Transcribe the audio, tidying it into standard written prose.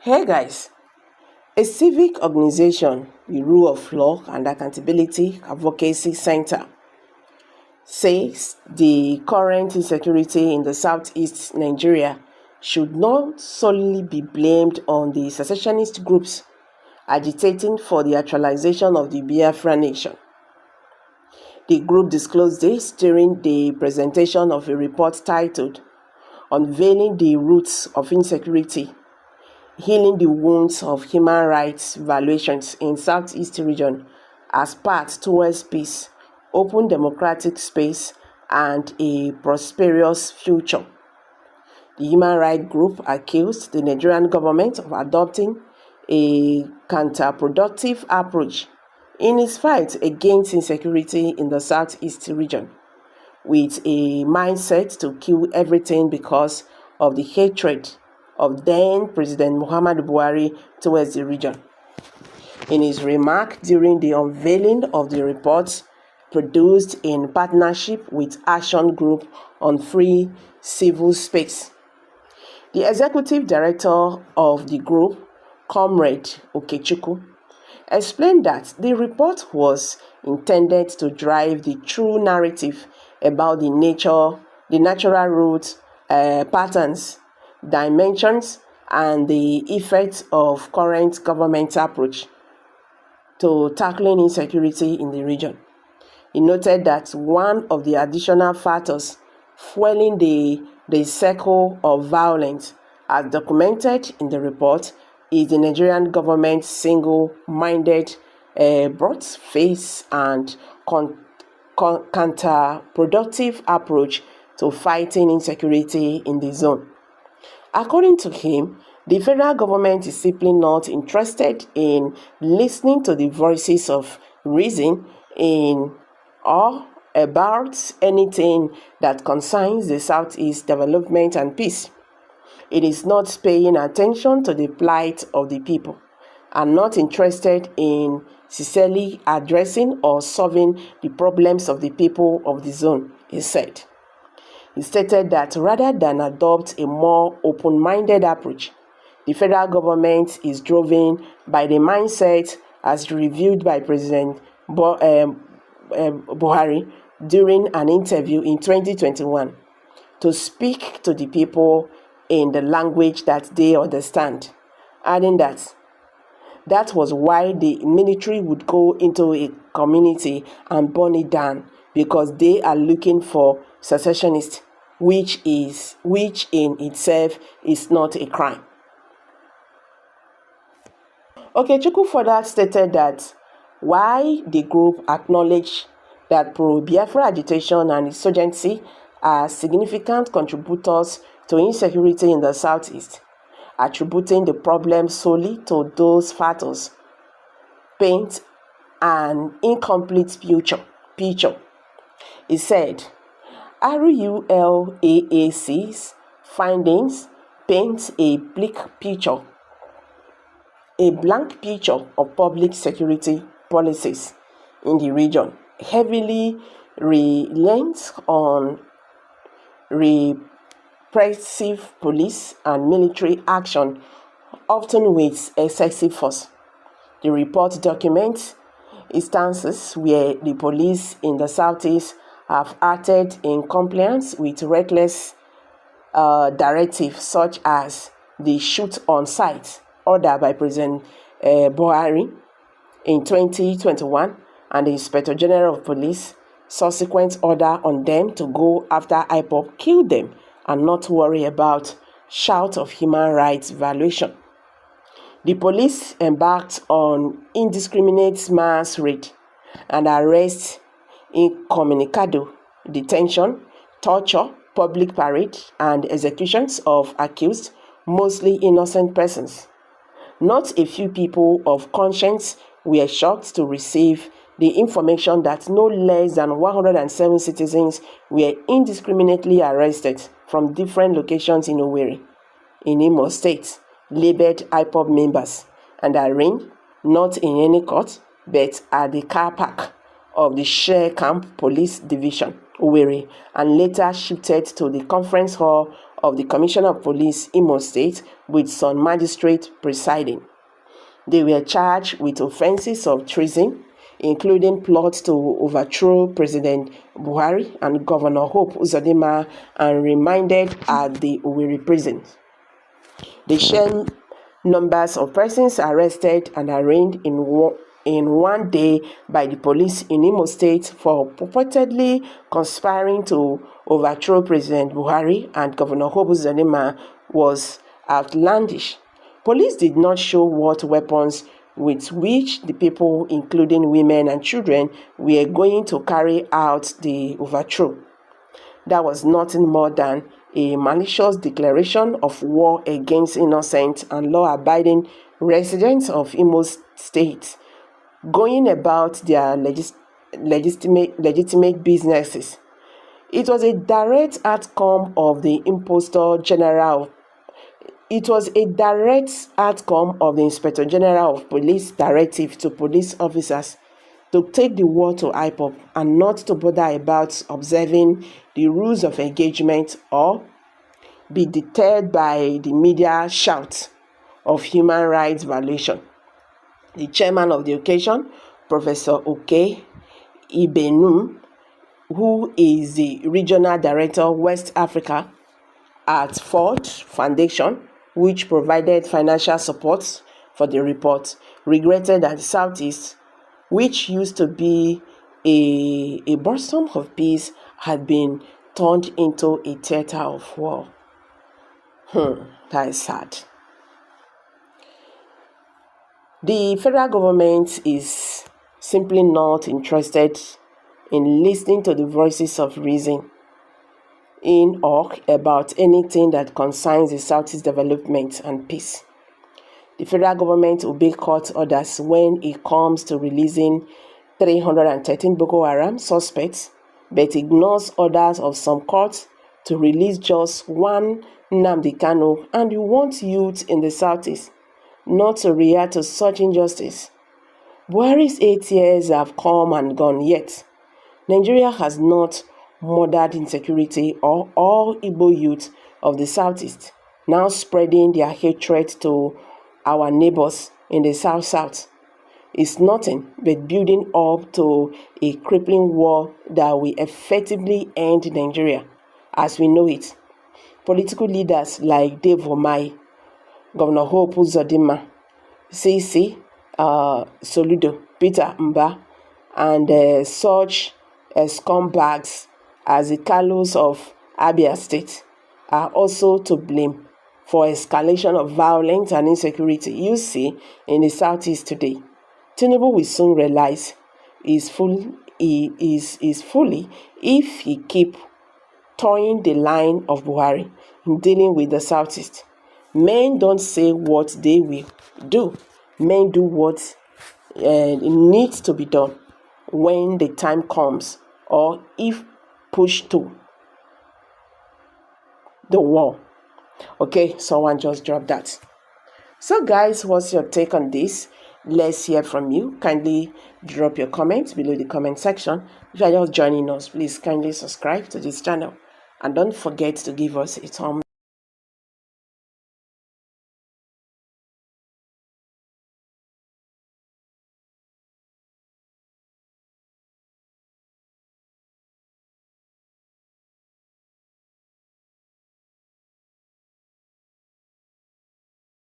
Hey guys, a civic organization, the Rule of Law and Accountability Advocacy Center, says the current insecurity in the southeast Nigeria should not solely be blamed on the secessionist groups agitating for the actualization of the Biafra nation. The group disclosed this during the presentation of a report titled "Unveiling the Roots of Insecurity, Healing the Wounds of Human Rights Violations in Southeast Region as Path Towards Peace, Open Democratic Space, and a Prosperous Future." The human rights group accused the Nigerian government of adopting a counterproductive approach in its fight against insecurity in the Southeast region, with a mindset to kill everything because of the hatred of then President Muhammadu Buhari towards the region. In his remark during the unveiling of the report produced in partnership with Action Group on Free Civil Space, the executive director of the group, Comrade Okechukwu, explained that the report was intended to drive the true narrative about the natural roots, patterns, dimensions, and the effects of current government approach to tackling insecurity in the region. He noted that one of the additional factors fueling the cycle of violence, as documented in the report, is the Nigerian government's single-minded, broad-faced and counterproductive approach to fighting insecurity in the zone. According to him, the federal government is simply not interested in listening to the voices of reason in or about anything that concerns the Southeast development and peace. It is not paying attention to the plight of the people and not interested in sincerely addressing or solving the problems of the people of the zone, he said. He stated that rather than adopt a more open-minded approach, the federal government is driven by the mindset as reviewed by President Buhari during an interview in 2021 to speak to the people in the language that they understand, adding that was why the military would go into a community and burn it down, because they are looking for secessionists, which in itself is not a crime. Okechukwu further stated that while the group acknowledged that pro-Biafra agitation and insurgency are significant contributors to insecurity in the Southeast, attributing the problem solely to those factors paint an incomplete picture. He said, RULAAC's findings paint a blank picture of public security policies in the region, heavily reliant on repressive police and military action, often with excessive force. The report documents instances where the police in the Southeast have acted in compliance with reckless directives such as the Sh00T-On-Sight order by President Buhari in 2021 and the Inspector General of Police subsequent order on them to go after IPOB killed them and not worry about shout of human rights violation. The police embarked on indiscriminate mass raid and arrest, incommunicado, detention, torture, public parade, and executions of accused, mostly innocent persons. Not a few people of conscience were shocked to receive the information that no less than 107 citizens were indiscriminately arrested from different locations in Owerri, in Imo State, labeled IPOB members, and arraigned not in any court but at the car park of the Share Camp Police Division, Owerri, and later shifted to the conference hall of the Commissioner of Police, Imo State, with some magistrate presiding. They were charged with offences of treason, including plot to overthrow President Buhari and Governor Hope Uzodinma, and remanded at the Owerri prison. The sheer numbers of persons arrested and arraigned in one day by the police in Imo State for purportedly conspiring to overthrow President Buhari and Governor Hope Uzodinma was outlandish. Police did not show what weapons with which the people, including women and children, were going to carry out the overthrow. That was nothing more than a malicious declaration of war against innocent and law-abiding residents of Imo State, going about their legitimate businesses. It was a direct outcome of the Inspector General of Police directive to police officers to take the war to IPOB and not to bother about observing the rules of engagement or be deterred by the media shout of human rights violation. The chairman of the occasion, Professor Oke Ibenum, who is the Regional Director, West Africa at Ford Foundation, which provided financial support for the report, regretted that the Southeast, which used to be a bosom of peace, had been turned into a theater of war. That is sad. The federal government is simply not interested in listening to the voices of reason in or about anything that concerns the Southeast development and peace. The federal government obeys court orders when it comes to releasing 313 Boko Haram suspects, but ignores orders of some courts to release just one Nnamdi Kanu, and you want youth in the Southeast not to react to such injustice. Buhari's 8 years have come and gone, yet Nigeria has not murdered insecurity or all Igbo youth of the Southeast, now spreading their hatred to our neighbors in the South. Is nothing but building up to a crippling war that will effectively end Nigeria as we know it. Political leaders like Dave Omai, Governor Hope Uzodinma, CC Soludo, Peter Mba, and such scumbags as the Carlos of Abia State are also to blame for escalation of violence and insecurity you see in the Southeast today. Tinubu will soon realize is fully if he keep towing the line of Buhari in dealing with the Southeast. Men don't say what they will do. Men do what needs to be done when the time comes, or if pushed to the wall. Okay, someone just dropped that. So guys, what's your take on this? Let's hear from you. Kindly drop your comments below the comment section. If you are just joining us, please kindly subscribe to this channel and don't forget to give us a thumbs up.